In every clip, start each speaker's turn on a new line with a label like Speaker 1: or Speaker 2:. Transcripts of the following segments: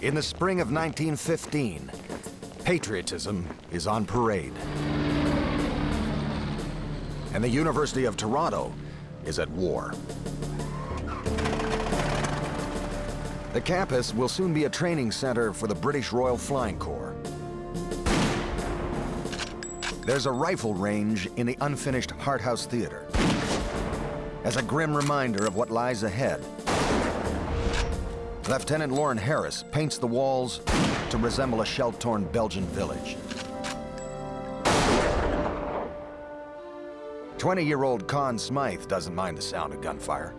Speaker 1: In the spring of 1915, patriotism is on parade. And the University of Toronto is at war. The campus will soon be a training center for the British Royal Flying Corps. There's a rifle range in the unfinished Hart House Theater. As a grim reminder of what lies ahead, Lieutenant Lauren Harris paints the walls to resemble a shell-torn Belgian village. 20-year-old Conn Smythe doesn't mind the sound of gunfire.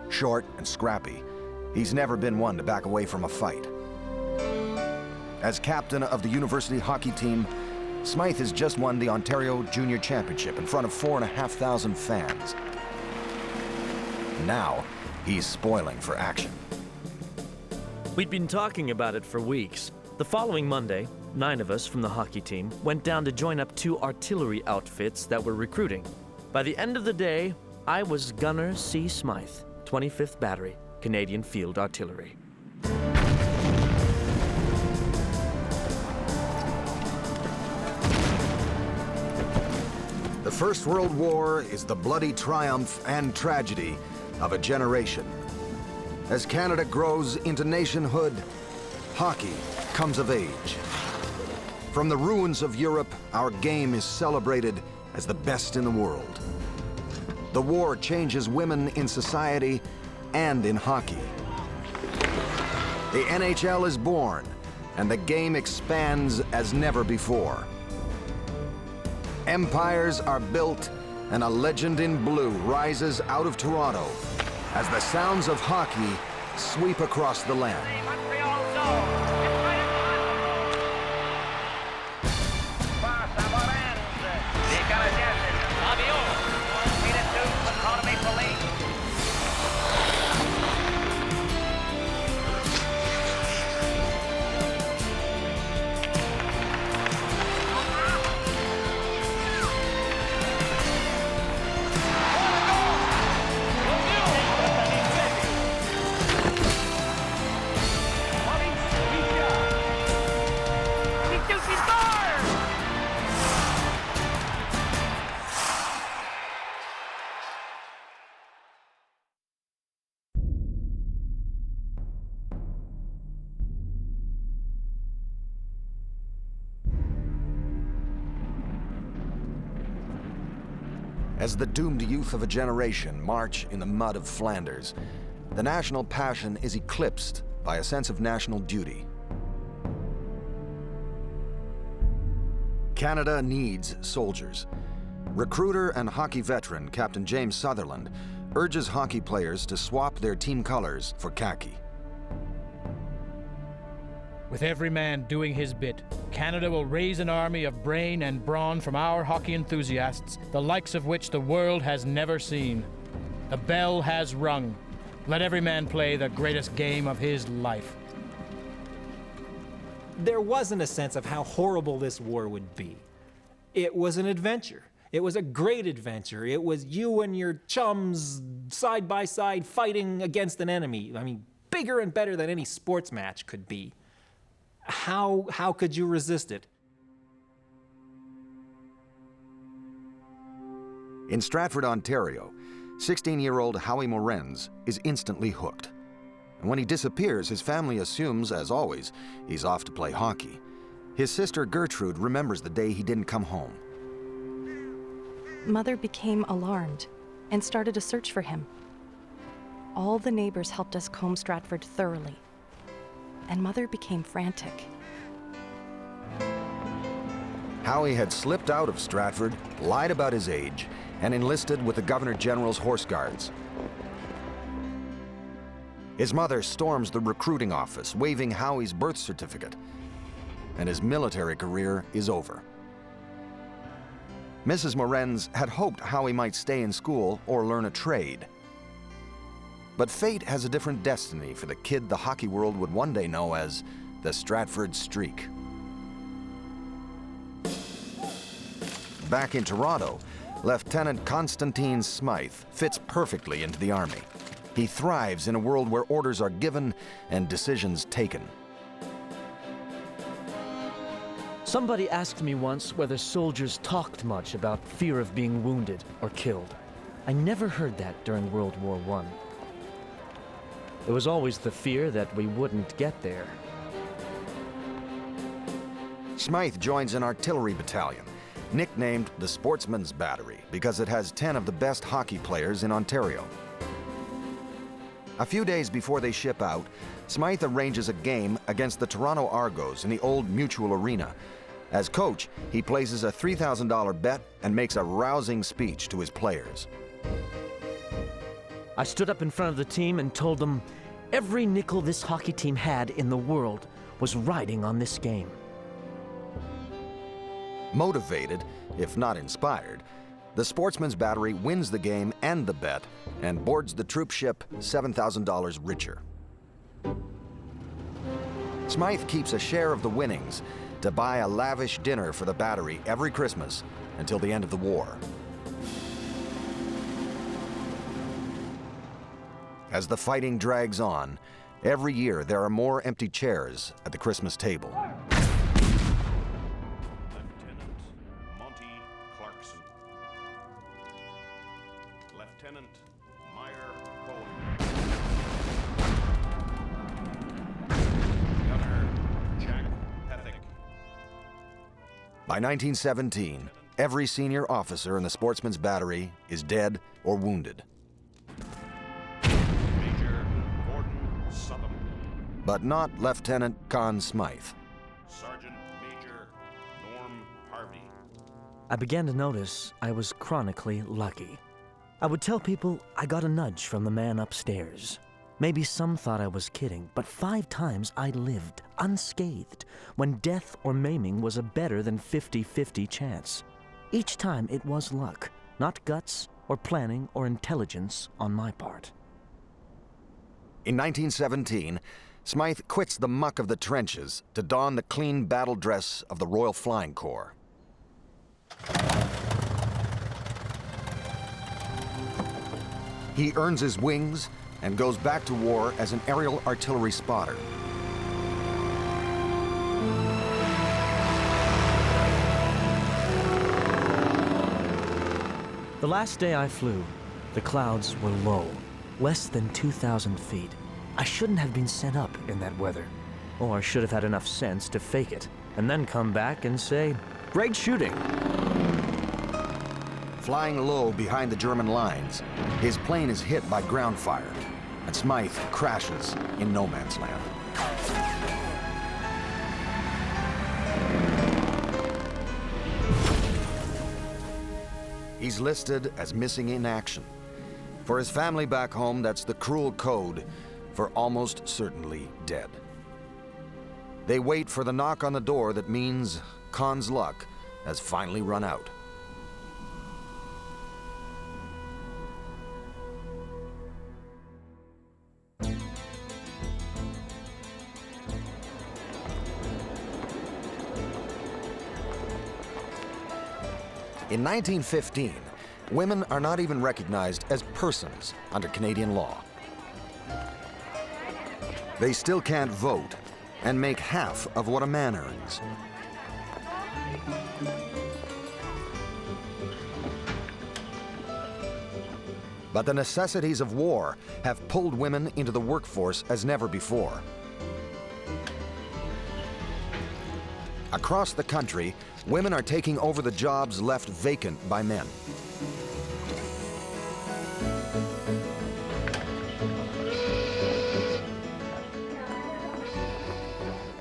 Speaker 1: Short and scrappy, he's never been one to back away from a fight. As captain of the university hockey team, Smythe has just won the Ontario Junior Championship in front of 4,500 fans. Now, he's spoiling for action.
Speaker 2: We'd been talking about it for weeks. The following Monday, 9 of us from the hockey team went down to join up 2 artillery outfits that were recruiting. By the end of the day, I was Gunner C. Smythe, 25th Battery, Canadian Field Artillery.
Speaker 1: The First World War is the bloody triumph and tragedy of a generation. As Canada grows into nationhood, hockey comes of age. From the ruins of Europe, our game is celebrated as the best in the world. The war changes women in society and in hockey. The NHL is born, and the game expands as never before. Empires are built, and a legend in blue rises out of Toronto as the sounds of hockey sweep across the land. As the doomed youth of a generation march in the mud of Flanders, the national passion is eclipsed by a sense of national duty. Canada needs soldiers. Recruiter and hockey veteran Captain James Sutherland urges hockey players to swap their team colors for khaki.
Speaker 3: With every man doing his bit, Canada will raise an army of brain and brawn from our hockey enthusiasts, the likes of which the world has never seen. The bell has rung. Let every man play the greatest game of his life.
Speaker 4: There wasn't a sense of how horrible this war would be. It was an adventure. It was a great adventure. It was you and your chums side by side fighting against an enemy. I mean, bigger and better than any sports match could be. How could you resist it?
Speaker 1: In Stratford, Ontario, 16-year-old Howie Morenz is instantly hooked. And when he disappears, his family assumes, as always, he's off to play hockey. His sister Gertrude remembers the day he didn't come home.
Speaker 5: Mother became alarmed and started a search for him. All the neighbors helped us comb Stratford thoroughly, and Mother became frantic.
Speaker 1: Howie had slipped out of Stratford, lied about his age, and enlisted with the Governor General's Horse Guards. His mother storms the recruiting office, waving Howie's birth certificate, and his military career is over. Mrs. Morenz had hoped Howie might stay in school or learn a trade. But fate has a different destiny for the kid the hockey world would one day know as the Stratford Streak. Back in Toronto, Lieutenant Constantine Smythe fits perfectly into the Army. He thrives in a world where orders are given and decisions taken.
Speaker 2: Somebody asked me once whether soldiers talked much about fear of being wounded or killed. I never heard that during World War I. It was always the fear that we wouldn't get there.
Speaker 1: Smythe joins an artillery battalion, nicknamed the Sportsman's Battery because it has 10 of the best hockey players in Ontario. A few days before they ship out, Smythe arranges a game against the Toronto Argos in the old Mutual Arena. As coach, he places a $3,000 bet and makes a rousing speech to his players.
Speaker 2: I stood up in front of the team and told them every nickel this hockey team had in the world was riding on this game.
Speaker 1: Motivated, if not inspired, the Sportsman's Battery wins the game and the bet and boards the troop ship $7,000 richer. Smythe keeps a share of the winnings to buy a lavish dinner for the battery every Christmas until the end of the war. As the fighting drags on, every year there are more empty chairs at the Christmas table. By 1917, every senior officer in the Sportsman's Battery is dead or wounded.
Speaker 6: Major Gordon Southam.
Speaker 1: But not Lieutenant Conn Smythe.
Speaker 6: Sergeant Major Norm Harvey.
Speaker 2: I began to notice I was chronically lucky. I would tell people I got a nudge from the man upstairs. Maybe some thought I was kidding, but 5 times I lived unscathed when death or maiming was a better than 50-50 chance. Each time it was luck, not guts or planning or intelligence on my part.
Speaker 1: In 1917, Smythe quits the muck of the trenches to don the clean battle dress of the Royal Flying Corps. He earns his wings and goes back to war as an aerial artillery spotter.
Speaker 2: The last day I flew, the clouds were low, less than 2,000 feet. I shouldn't have been sent up in that weather, or should have had enough sense to fake it, and then come back and say, "Great shooting."
Speaker 1: Flying low behind the German lines, his plane is hit by ground fire, and Smythe crashes in no man's land. He's listed as missing in action. For his family back home, that's the cruel code for almost certainly dead. They wait for the knock on the door that means Conn's luck has finally run out. In 1915, women are not even recognized as persons under Canadian law. They still can't vote and make half of what a man earns. But the necessities of war have pulled women into the workforce as never before. Across the country, women are taking over the jobs left vacant by men.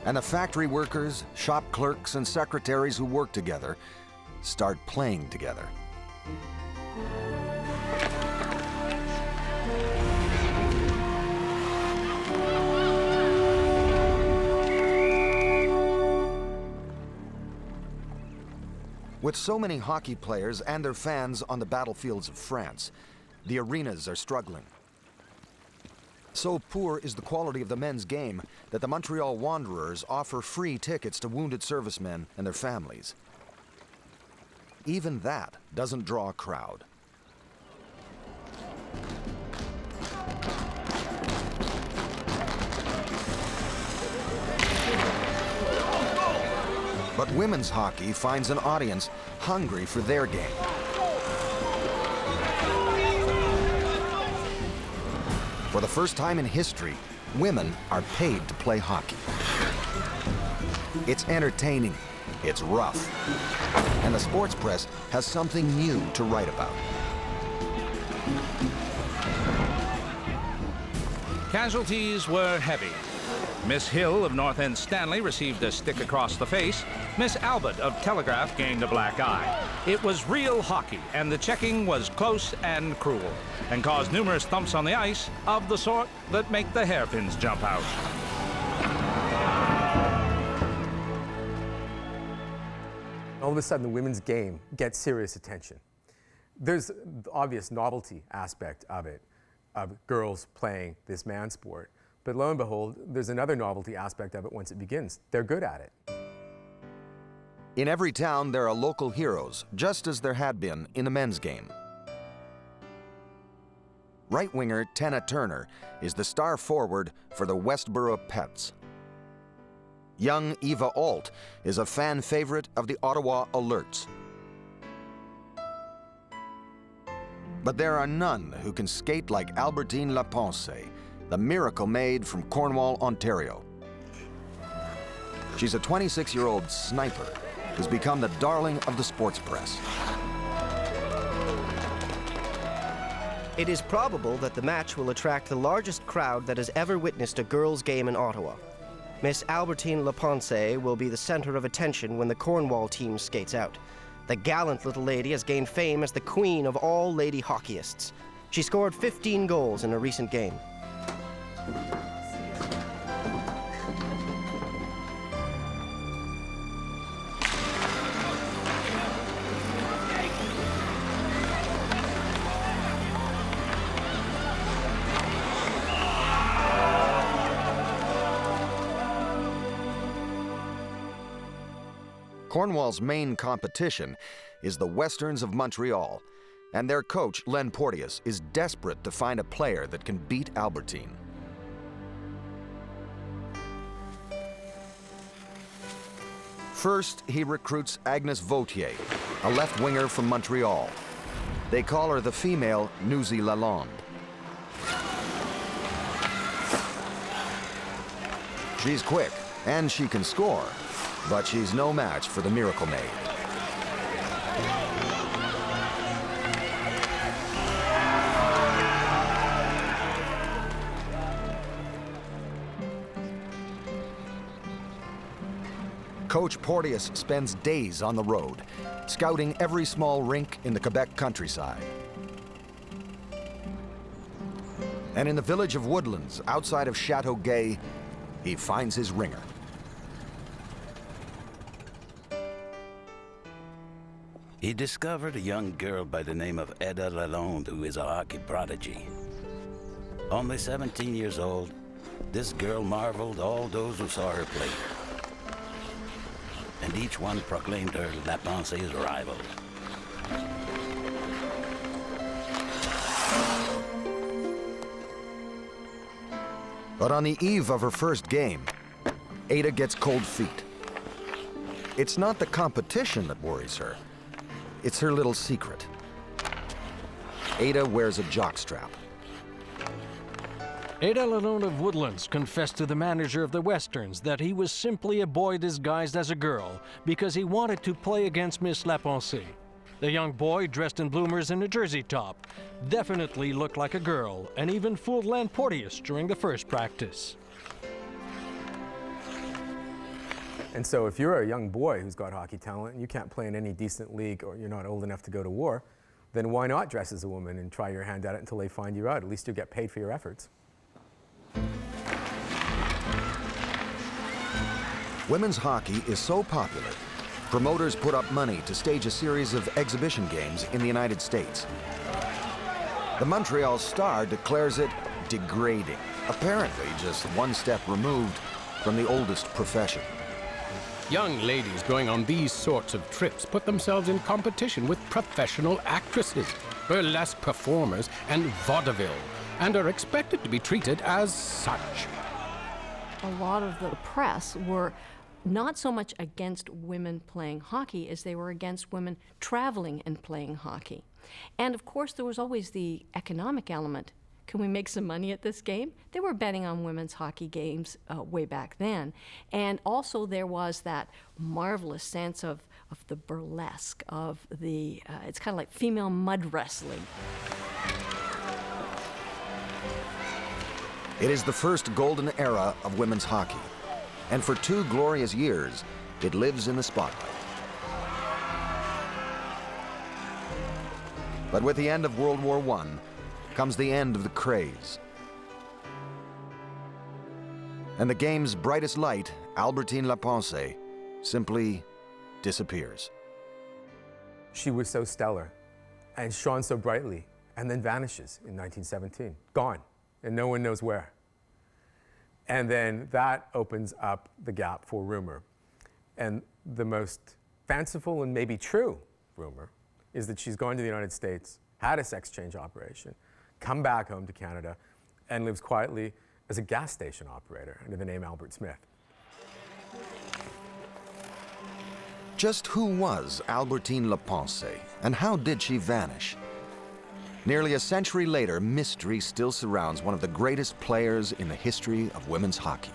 Speaker 1: And the factory workers, shop clerks, and secretaries who work together start playing together. With so many hockey players and their fans on the battlefields of France, the arenas are struggling. So poor is the quality of the men's game that the Montreal Wanderers offer free tickets to wounded servicemen and their families. Even that doesn't draw a crowd. But women's hockey finds an audience hungry for their game. For the first time in history, women are paid to play hockey. It's entertaining, it's rough, and the sports press has something new to write about.
Speaker 7: Casualties were heavy. Miss Hill of North End Stanley received a stick across the face. Miss Albert of Telegraph gained a black eye. It was real hockey, and the checking was close and cruel, and caused numerous thumps on the ice of the sort that make the hairpins jump out.
Speaker 8: All of a sudden, the women's game gets serious attention. There's the obvious novelty aspect of it, of girls playing this man sport. But lo and behold, there's another novelty aspect of it once it begins. They're good at it.
Speaker 1: In every town, there are local heroes, just as there had been in the men's game. Right winger Tenna Turner is the star forward for the Westboro Pets. Young Eva Alt is a fan favorite of the Ottawa Alerts. But there are none who can skate like Albertine Lapense, the miracle maid from Cornwall, Ontario. She's a 26-year-old sniper who's become the darling of the sports press.
Speaker 9: It is probable that the match will attract the largest crowd that has ever witnessed a girls' game in Ottawa. Miss Albertine Lapense will be the center of attention when the Cornwall team skates out. The gallant little lady has gained fame as the queen of all lady hockeyists. She scored 15 goals in a recent game.
Speaker 1: Cornwall's main competition is the Westerns of Montreal, and their coach, Len Porteous, is desperate to find a player that can beat Albertine. First, he recruits Agnes Vautier, a left winger from Montreal. They call her the female Nuzi Lalonde. She's quick, and she can score, but she's no match for the Miracle Maid. Coach Porteous spends days on the road, scouting every small rink in the Quebec countryside. And in the village of Woodlands, outside of Châteauguay, he finds his ringer.
Speaker 10: He discovered a young girl by the name of Eda Lalonde, who is a hockey prodigy. Only 17 years old, this girl marveled all those who saw her play. And each one proclaimed her Lapense's rival.
Speaker 1: But on the eve of her first game, Ada gets cold feet. It's not the competition that worries her. It's her little secret. Ada wears a jockstrap.
Speaker 11: Ada Lalonde of Woodlands confessed to the manager of the Westerns that he was simply a boy disguised as a girl because he wanted to play against Miss Lapense. The young boy, dressed in bloomers and a jersey top, definitely looked like a girl and even fooled Len Porteous during the first practice.
Speaker 8: And so if you're a young boy who's got hockey talent and you can't play in any decent league or you're not old enough to go to war, then why not dress as a woman and try your hand at it until they find you out? At least you'll get paid for your efforts.
Speaker 1: Women's hockey is so popular, promoters put up money to stage a series of exhibition games in the United States. The Montreal Star declares it degrading, apparently just one step removed from the oldest profession.
Speaker 12: Young ladies going on these sorts of trips put themselves in competition with professional actresses, burlesque performers, and vaudeville, and are expected to be treated as such.
Speaker 13: A lot of the press were not so much against women playing hockey as they were against women traveling and playing hockey. And of course, there was always the economic element. Can we make some money at this game? They were betting on women's hockey games way back then. And also there was that marvelous sense of the burlesque, of the, it's kind of like female mud wrestling.
Speaker 1: It is the first golden era of women's hockey, and for 2 glorious years, it lives in the spotlight. But with the end of World War I comes the end of the craze. And the game's brightest light, Albertine Lapense, simply disappears.
Speaker 8: She was so stellar and shone so brightly, and then vanishes in 1917, gone, and no one knows where. And then that opens up the gap for rumor. And the most fanciful and maybe true rumor is that she's gone to the United States, had a sex change operation, come back home to Canada, and lives quietly as a gas station operator under the name Albert Smythe.
Speaker 1: Just who was Albertine Lapense, and how did she vanish? Nearly a century later, mystery still surrounds one of the greatest players in the history of women's hockey.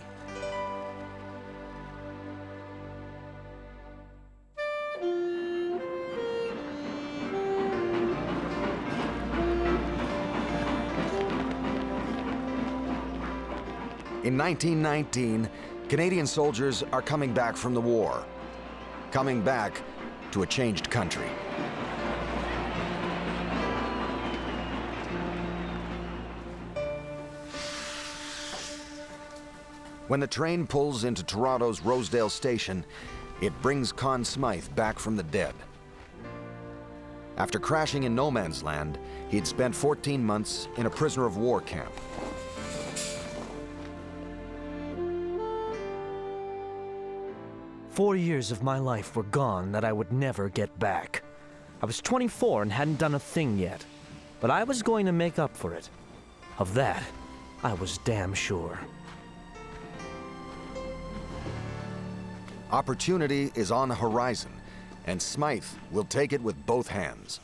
Speaker 1: In 1919, Canadian soldiers are coming back from the war, coming back to a changed country. When the train pulls into Toronto's Rosedale Station, it brings Conn Smythe back from the dead. After crashing in no man's land, he'd spent 14 months in a prisoner of war camp.
Speaker 2: "4 years of my life were gone that I would never get back. I was 24 and hadn't done a thing yet, but I was going to make up for it. Of that, I was damn sure."
Speaker 1: Opportunity is on the horizon, and Smythe will take it with both hands.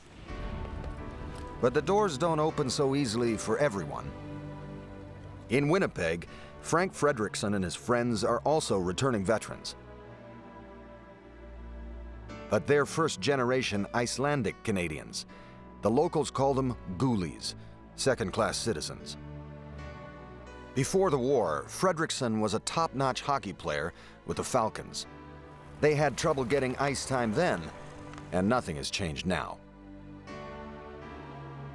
Speaker 1: But the doors don't open so easily for everyone. In Winnipeg, Frank Fredrickson and his friends are also returning veterans. But they're first-generation Icelandic Canadians. The locals call them ghoulies, second-class citizens. Before the war, Fredrickson was a top-notch hockey player with the Falcons. They had trouble getting ice time then, and nothing has changed now.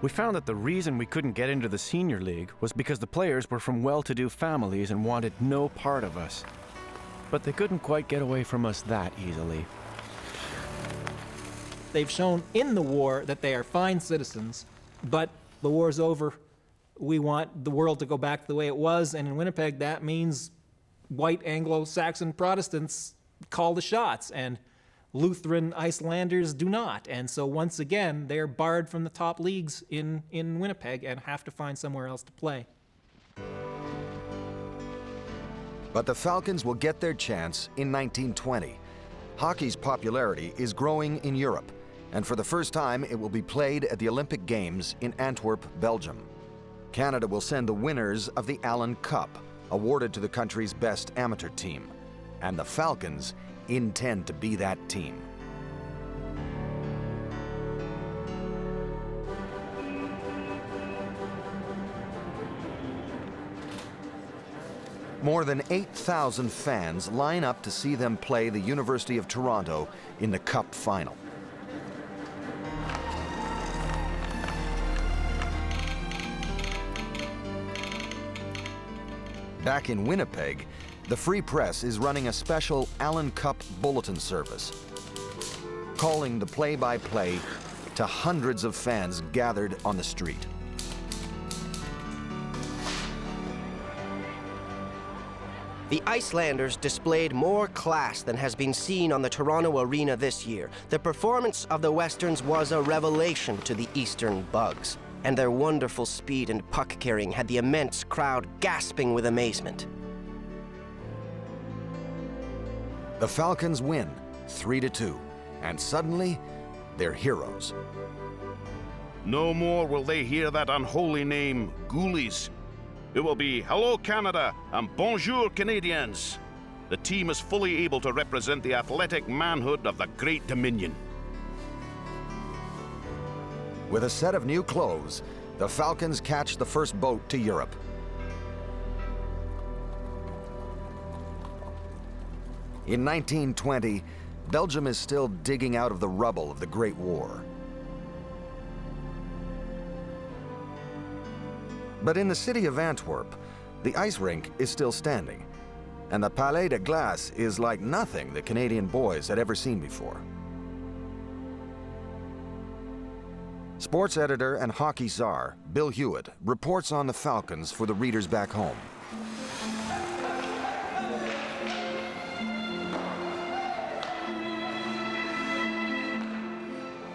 Speaker 14: We found that the reason we couldn't get into the senior league was because the players were from well-to-do families and wanted no part of us. But they couldn't quite get away from us that easily.
Speaker 4: They've shown in the war that they are fine citizens, but the war's over. We want the world to go back the way it was, and in Winnipeg that means white Anglo-Saxon Protestants call the shots, and Lutheran Icelanders do not. And so once again, they're barred from the top leagues in Winnipeg and have to find somewhere else to play.
Speaker 1: But the Falcons will get their chance in 1920. Hockey's popularity is growing in Europe, and for the first time, it will be played at the Olympic Games in Antwerp, Belgium. Canada will send the winners of the Allen Cup, awarded to the country's best amateur team. And the Falcons intend to be that team. More than 8,000 fans line up to see them play the University of Toronto in the Cup final. Back in Winnipeg, the Free Press is running a special Allen Cup bulletin service, calling the play-by-play to hundreds of fans gathered on the street.
Speaker 9: The Icelanders displayed more class than has been seen on the Toronto arena this year. The performance of the Westerns was a revelation to the Eastern Bugs, and their wonderful speed and puck carrying had the immense crowd gasping with amazement.
Speaker 1: The Falcons win 3-2, and suddenly, they're heroes.
Speaker 6: No more will they hear that unholy name, Ghoulies. It will be Hello Canada and Bonjour Canadiens. The team is fully able to represent the athletic manhood of the Great Dominion.
Speaker 1: With a set of new clothes, the Falcons catch the first boat to Europe. In 1920, Belgium is still digging out of the rubble of the Great War. But in the city of Antwerp, the ice rink is still standing, and the Palais de Glace is like nothing the Canadian boys had ever seen before. Sports editor and hockey czar Bill Hewitt reports on the Falcons for the readers back home.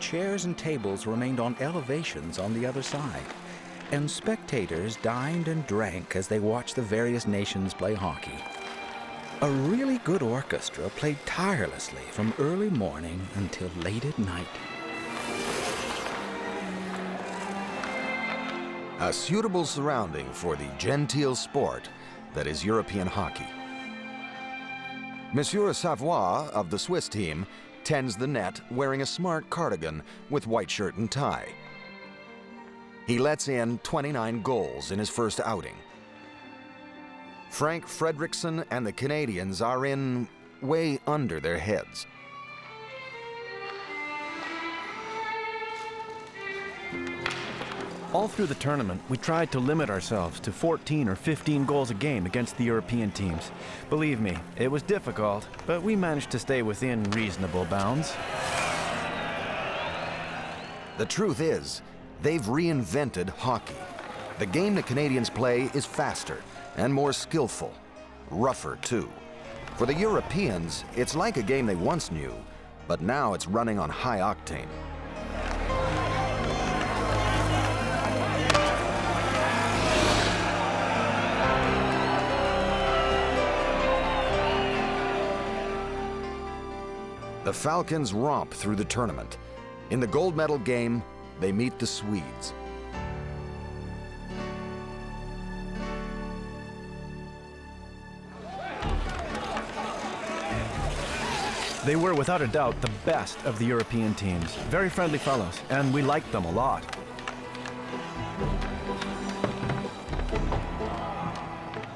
Speaker 15: Chairs and tables remained on elevations on the other side, and spectators dined and drank as they watched the various nations play hockey. A really good orchestra played tirelessly from early morning until late at night.
Speaker 1: A suitable surrounding for the genteel sport that is European hockey. Monsieur Savoie of the Swiss team tends the net wearing a smart cardigan with white shirt and tie. He lets in 29 goals in his first outing. Frank Fredrickson and the Canadians are in way under their heads.
Speaker 14: All through the tournament, we tried to limit ourselves to 14 or 15 goals a game against the European teams. Believe me, it was difficult, but we managed to stay within reasonable bounds.
Speaker 1: The truth is, they've reinvented hockey. The game the Canadians play is faster and more skillful, rougher too. For the Europeans, it's like a game they once knew, but now it's running on high octane. The Falcons romp through the tournament. In the gold medal game, they meet the Swedes.
Speaker 14: They were without a doubt the best of the European teams. Very friendly fellows, and we liked them a lot.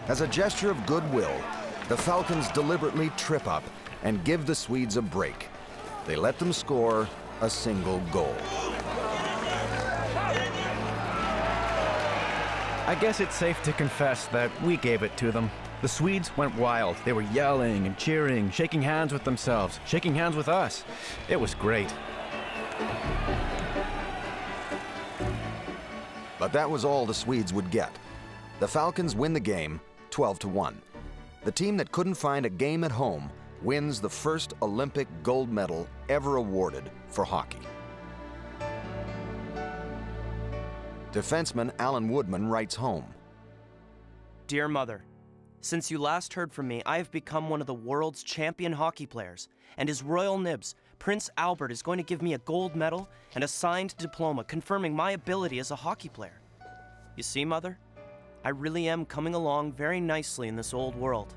Speaker 1: As a gesture of goodwill, the Falcons deliberately trip up and give the Swedes a break. They let them score a single goal.
Speaker 14: I guess it's safe to confess that we gave it to them. The Swedes went wild. They were yelling and cheering, shaking hands with themselves, shaking hands with us. It was great.
Speaker 1: But that was all the Swedes would get. The Falcons win the game 12-1. The team that couldn't find a game at home wins the first Olympic gold medal ever awarded for hockey. Defenseman Alan Woodman writes home.
Speaker 16: Dear Mother, since you last heard from me, I have become one of the world's champion hockey players, and His Royal Nibs, Prince Albert, is going to give me a gold medal and a signed diploma confirming my ability as a hockey player. You see, Mother, I really am coming along very nicely in this old world.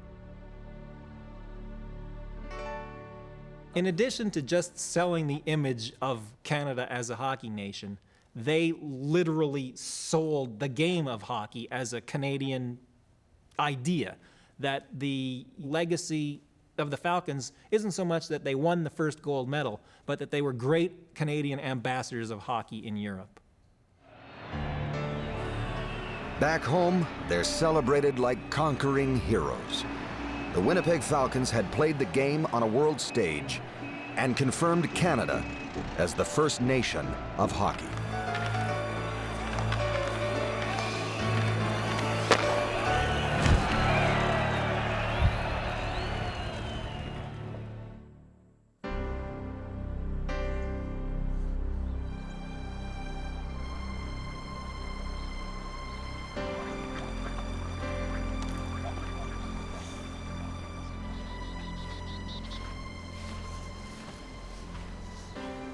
Speaker 4: In addition to just selling the image of Canada as a hockey nation, they literally sold the game of hockey as a Canadian idea, that the legacy of the Falcons isn't so much that they won the first gold medal, but that they were great Canadian ambassadors of hockey in Europe.
Speaker 1: Back home, they're celebrated like conquering heroes. The Winnipeg Falcons had played the game on a world stage and confirmed Canada as the first nation of hockey.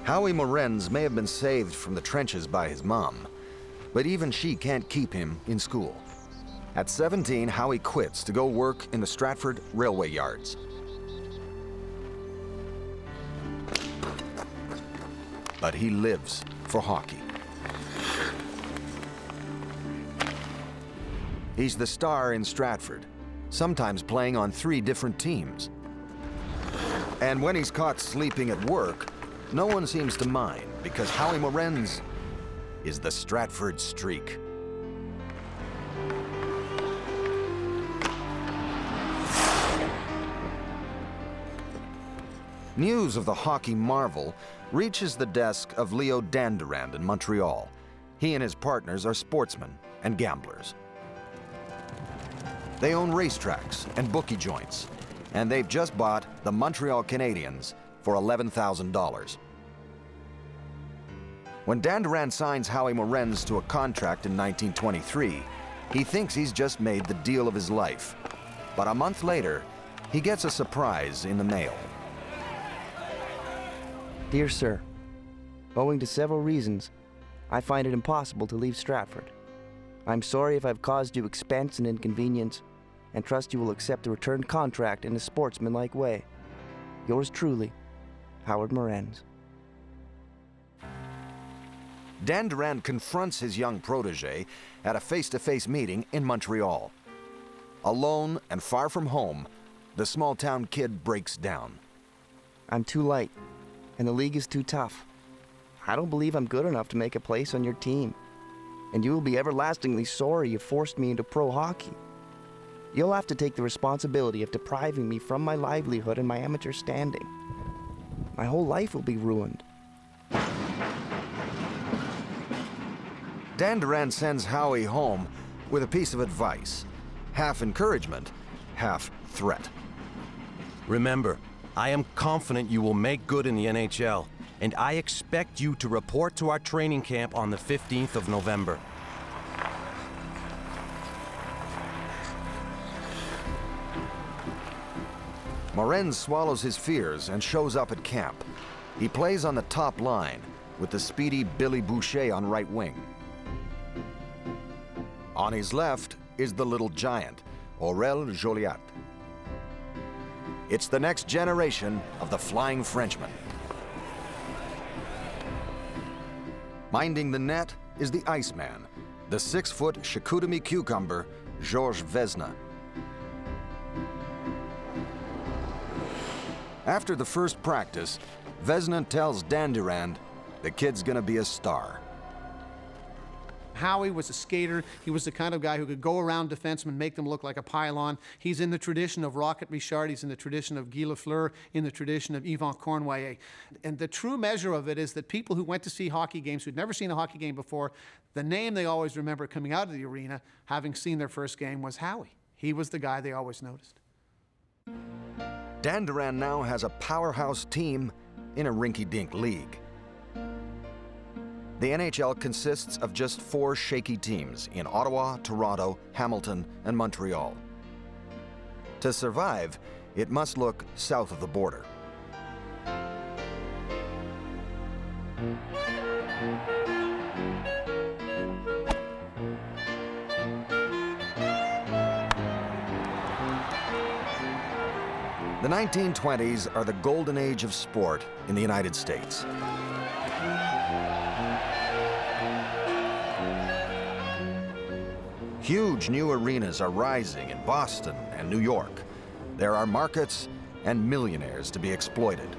Speaker 1: Howie Morenz may have been saved from the trenches by his mom, but even she can't keep him in school. At 17, Howie quits to go work in the Stratford railway yards. But he lives for hockey. He's the star in Stratford, sometimes playing on 3 different teams. And when he's caught sleeping at work, no one seems to mind, because Howie Morenz is the Stratford Streak. News of the hockey marvel reaches the desk of Leo Dandurand in Montreal. He and his partners are sportsmen and gamblers. They own racetracks and bookie joints, and they've just bought the Montreal Canadiens for $11,000. When Dandurand signs Howie Morenz to a contract in 1923, he thinks he's just made the deal of his life. But a month later, he gets a surprise in the mail.
Speaker 17: Dear Sir, owing to several reasons, I find it impossible to leave Stratford. I'm sorry if I've caused you expense and inconvenience, and trust you will accept a returned contract in a sportsmanlike way. Yours truly, Howard Morenz.
Speaker 1: Dandurand confronts his young protege at a face-to-face meeting in Montreal. Alone and far from home, the small-town kid breaks down.
Speaker 17: I'm too light, and the league is too tough. I don't believe I'm good enough to make a place on your team, and you will be everlastingly sorry you forced me into pro hockey. You'll have to take the responsibility of depriving me from my livelihood and my amateur standing. My whole life will be ruined.
Speaker 1: Dandurand sends Howie home with a piece of advice. Half encouragement, half threat.
Speaker 18: Remember, I am confident you will make good in the NHL, and I expect you to report to our training camp on the 15th of November.
Speaker 1: Morenz swallows his fears and shows up at camp. He plays on the top line with the speedy Billy Boucher on right wing. On his left is the little giant, Aurel Joliat. It's the next generation of the Flying Frenchman. Minding the net is the Iceman, the 6-foot Chicoutimi cucumber, Georges Vezina. After the first practice, Vezina tells Dandurand the kid's gonna be a star.
Speaker 19: Howie was a skater. He was the kind of guy who could go around defensemen, make them look like a pylon. He's in the tradition of Rocket Richard. He's in the tradition of Guy Lafleur, in the tradition of Yvan Cournoyer. And the true measure of it is that people who went to see hockey games, who'd never seen a hockey game before, the name they always remember coming out of the arena, having seen their first game, was Howie. He was the guy they always noticed.
Speaker 1: Dandurand now has a powerhouse team in a rinky-dink league. The NHL consists of just 4 shaky teams in Ottawa, Toronto, Hamilton, and Montreal. To survive, it must look south of the border. The 1920s are the golden age of sport in the United States. Huge new arenas are rising in Boston and New York. There are markets and millionaires to be exploited.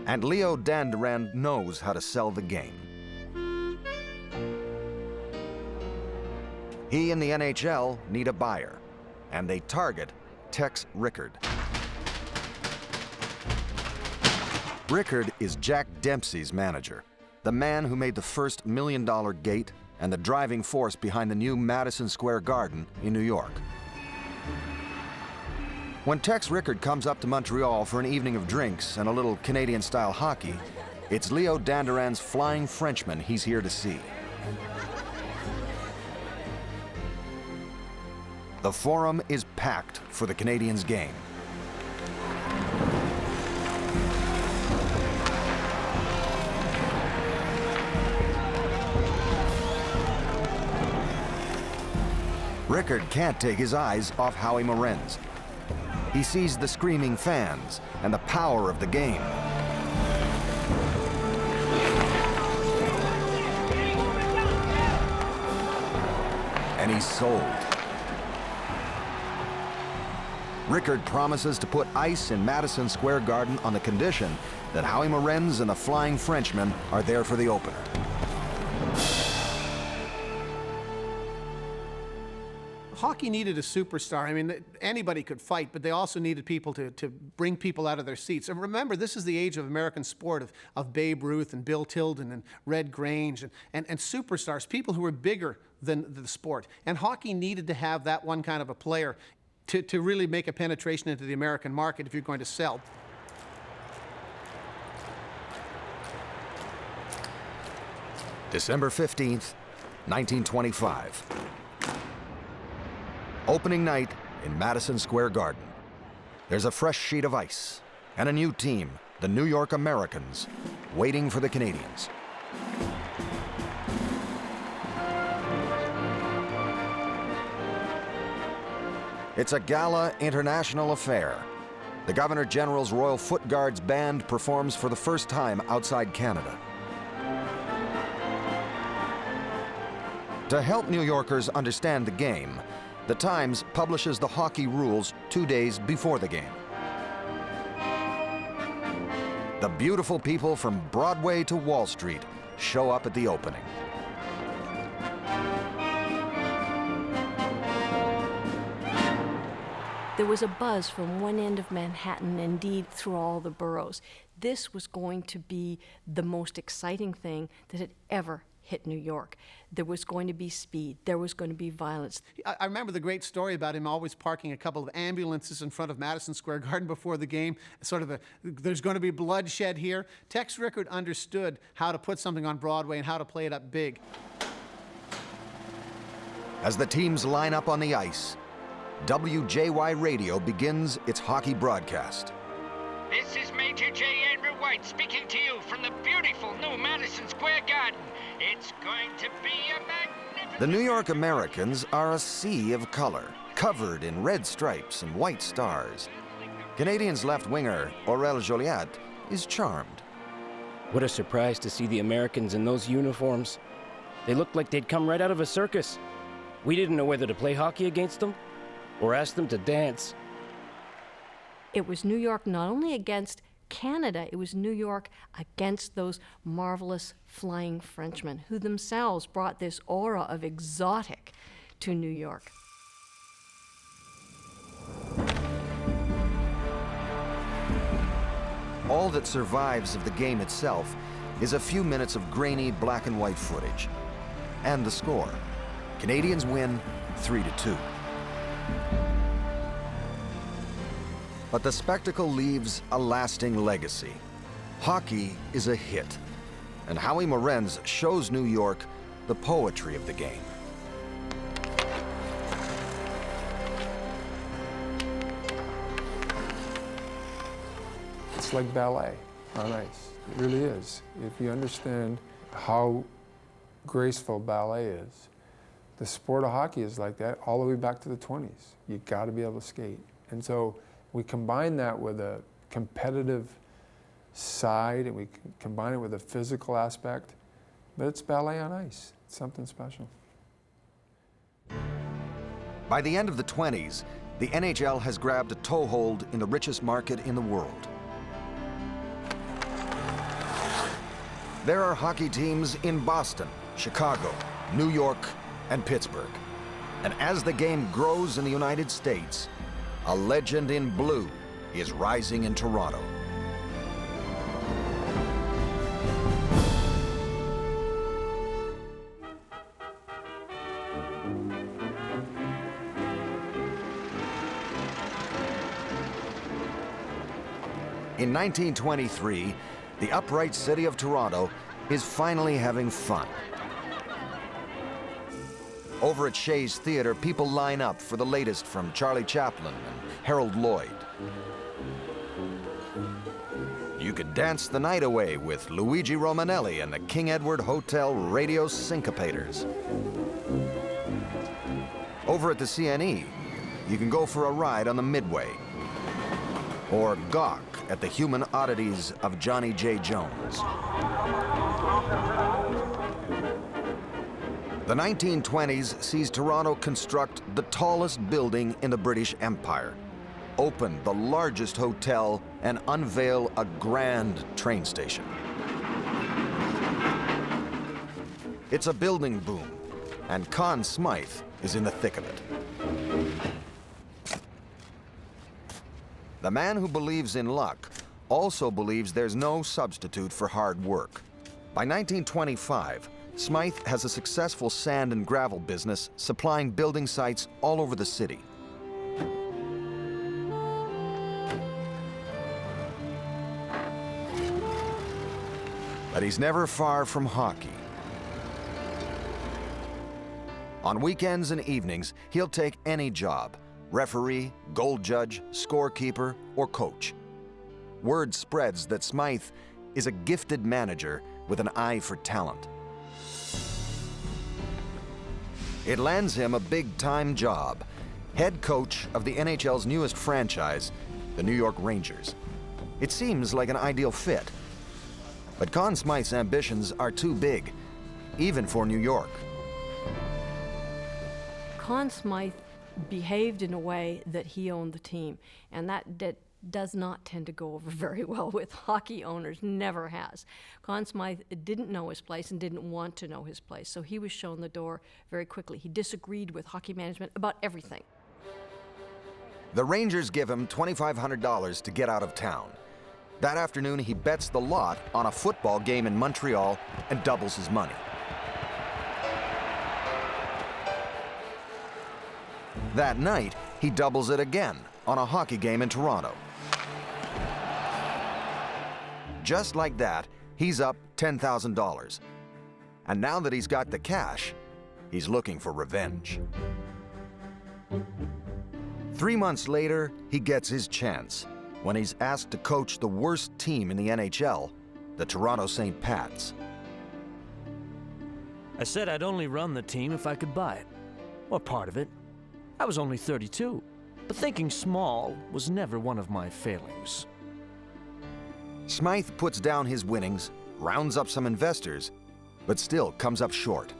Speaker 1: And Leo Dandurand knows how to sell the game. He and the NHL need a buyer, and they target Tex Rickard. Rickard is Jack Dempsey's manager, the man who made the first $1 million gate and the driving force behind the new Madison Square Garden in New York. When Tex Rickard comes up to Montreal for an evening of drinks and a little Canadian-style hockey, it's Leo Dandurand's Flying Frenchman he's here to see. The Forum is packed for the Canadiens' game. Rickard can't take his eyes off Howie Morenz. He sees the screaming fans and the power of the game. And he's sold. Rickard promises to put ice in Madison Square Garden on the condition that Howie Morenz and the Flying Frenchman are there for the opener.
Speaker 19: Hockey needed a superstar. I mean, anybody could fight, but they also needed people to bring people out of their seats. And remember, this is the age of American sport, of Babe Ruth and Bill Tilden and Red Grange and superstars, people who were bigger than the sport. And hockey needed to have that one kind of a player to really make a penetration into the American market if you're going to sell.
Speaker 1: December 15th, 1925. Opening night in Madison Square Garden. There's a fresh sheet of ice and a new team, the New York Americans, waiting for the Canadians. It's a gala international affair. The Governor General's Royal Foot Guards Band performs for the first time outside Canada. To help New Yorkers understand the game, The Times publishes the hockey rules 2 days before the game. The beautiful people from Broadway to Wall Street show up at the opening.
Speaker 13: There was a buzz from one end of Manhattan, indeed through all the boroughs. This was going to be the most exciting thing that had ever hit New York. There was going to be speed. There was going to be violence.
Speaker 19: I remember the great story about him always parking a couple of ambulances in front of Madison Square Garden before the game. Sort of there's going to be bloodshed here. Tex Rickard understood how to put something on Broadway and how to play it up big.
Speaker 1: As the teams line up on the ice, WJY Radio begins its hockey broadcast.
Speaker 20: This is Major J. Andrew White speaking to you from the beautiful new Madison Square Garden. It's going to be a magnificent...
Speaker 1: The New York Americans are a sea of color, covered in red stripes and white stars. Canadians left winger Aurel Joliat is charmed.
Speaker 21: What a surprise to see the Americans in those uniforms. They looked like they'd come right out of a circus. We didn't know whether to play hockey against them or ask them to dance.
Speaker 13: It was New York not only against Canada, it was New York against those marvelous Flying Frenchmen who themselves brought this aura of exotic to New York.
Speaker 1: All that survives of the game itself is a few minutes of grainy black and white footage. And the score. Canadians win 3-2. But the spectacle leaves a lasting legacy. Hockey is a hit, and Howie Morenz shows New York the poetry of the game.
Speaker 22: It's like ballet on ice. It really is. If you understand how graceful ballet is, the sport of hockey is like that all the way back to the 20s. You got to be able to skate. And so we combine that with a competitive side, and we combine it with a physical aspect, but it's ballet on ice. It's something special.
Speaker 1: By the end of the 20s, the NHL has grabbed a toehold in the richest market in the world. There are hockey teams in Boston, Chicago, New York, and Pittsburgh. And as the game grows in the United States, a legend in blue is rising in Toronto. In 1923, the upright city of Toronto is finally having fun. Over at Shea's Theatre, people line up for the latest from Charlie Chaplin and Harold Lloyd. You could dance the night away with Luigi Romanelli and the King Edward Hotel Radio Syncopators. Over at the CNE, you can go for a ride on the Midway, or gawk at the human oddities of Johnny J. Jones. The 1920s sees Toronto construct the tallest building in the British Empire, open the largest hotel, and unveil a grand train station. It's a building boom, and Conn Smythe is in the thick of it. The man who believes in luck also believes there's no substitute for hard work. By 1925, Smythe has a successful sand and gravel business supplying building sites all over the city. But he's never far from hockey. On weekends and evenings, he'll take any job: referee, goal judge, scorekeeper, or coach. Word spreads that Smythe is a gifted manager with an eye for talent. It lands him a big-time job: head coach of the NHL's newest franchise, the New York Rangers. It seems like an ideal fit. But Conn Smythe's ambitions are too big, even for New York.
Speaker 13: Conn Smythe behaved in a way that he owned the team, and that does not tend to go over very well with hockey owners, never has. Conn Smythe didn't know his place and didn't want to know his place, so he was shown the door very quickly. He disagreed with hockey management about everything.
Speaker 1: The Rangers give him $2,500 to get out of town. That afternoon, he bets the lot on a football game in Montreal and doubles his money. That night, he doubles it again on a hockey game in Toronto. Just like that, he's up $10,000. And now that he's got the cash, he's looking for revenge. 3 months later, he gets his chance when he's asked to coach the worst team in the NHL, the Toronto St. Pats.
Speaker 2: I said I'd only run the team if I could buy it, or part of it. I was only 32, but thinking small was never one of my failings.
Speaker 1: Smythe puts down his winnings, rounds up some investors, but still comes up short.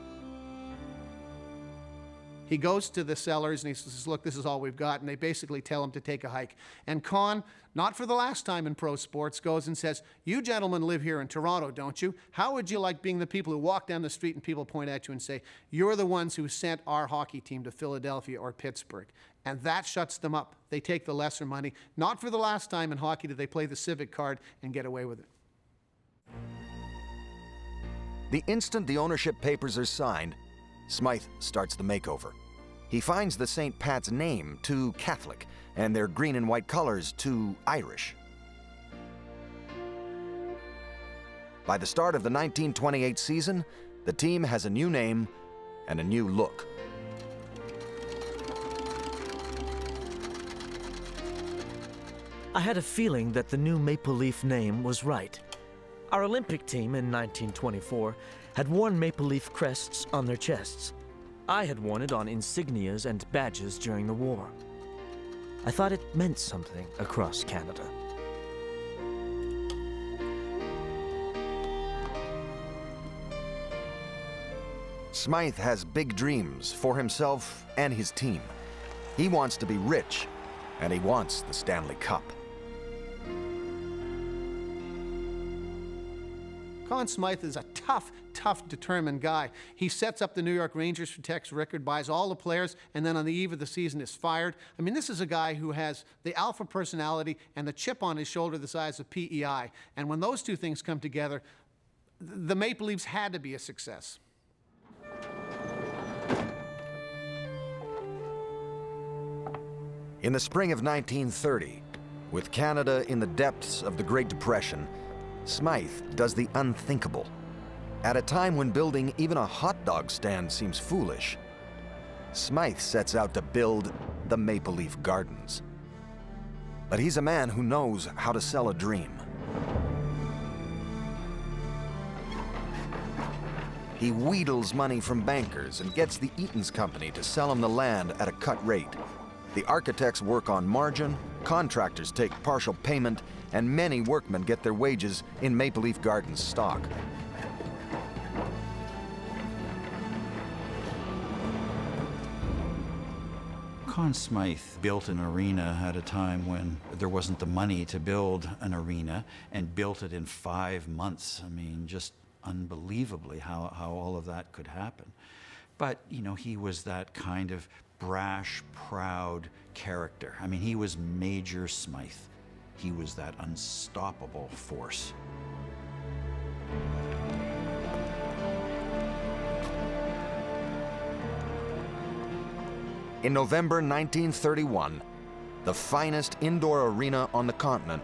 Speaker 19: He goes to the sellers and he says, look, this is all we've got. And they basically tell him to take a hike. And Conn, not for the last time in pro sports, goes and says, you gentlemen live here in Toronto, don't you? How would you like being the people who walk down the street and people point at you and say, you're the ones who sent our hockey team to Philadelphia or Pittsburgh? And that shuts them up. They take the lesser money. Not for the last time in hockey did they play the civic card and get away with it.
Speaker 1: The instant the ownership papers are signed, Smythe starts the makeover. He finds the St. Pat's name too Catholic and their green and white colors too Irish. By the start of the 1928 season, the team has a new name and a new look.
Speaker 2: I had a feeling that the new Maple Leaf name was right. Our Olympic team in 1924 had worn maple leaf crests on their chests. I had worn it on insignias and badges during the war. I thought it meant something across Canada.
Speaker 1: Smythe has big dreams for himself and his team. He wants to be rich, and he wants the Stanley Cup.
Speaker 19: Conn Smythe is a tough, determined guy. He sets up the New York Rangers for Tex Rickard, buys all the players, and then on the eve of the season is fired. I mean, this is a guy who has the alpha personality and the chip on his shoulder the size of PEI. And when those two things come together, the Maple Leafs had to be a success.
Speaker 1: In the spring of 1930, with Canada in the depths of the Great Depression, Smythe does the unthinkable. At a time when building even a hot dog stand seems foolish, Smythe sets out to build the Maple Leaf Gardens. But he's a man who knows how to sell a dream. He wheedles money from bankers and gets the Eaton's Company to sell him the land at a cut rate. The architects work on margin, contractors take partial payment, and many workmen get their wages in Maple Leaf Gardens stock.
Speaker 3: Conn Smythe built an arena at a time when there wasn't the money to build an arena, and built it in 5 months. I mean, just unbelievably how all of that could happen. But, you know, he was that kind of brash, proud character. I mean, he was Major Smythe. He was that unstoppable force.
Speaker 1: In November 1931, the finest indoor arena on the continent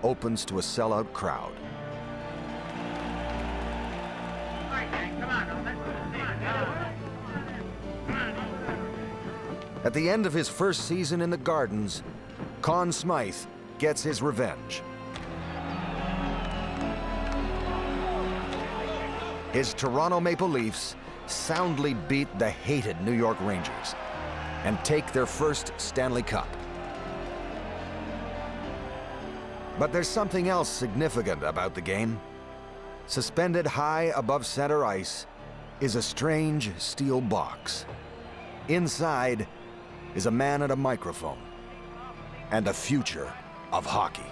Speaker 1: opens to a sellout crowd. At the end of his first season in the Gardens, Conn Smythe gets his revenge. His Toronto Maple Leafs soundly beat the hated New York Rangers and take their first Stanley Cup. But there's something else significant about the game. Suspended high above center ice is a strange steel box. Inside is a man at a microphone and a future of hockey.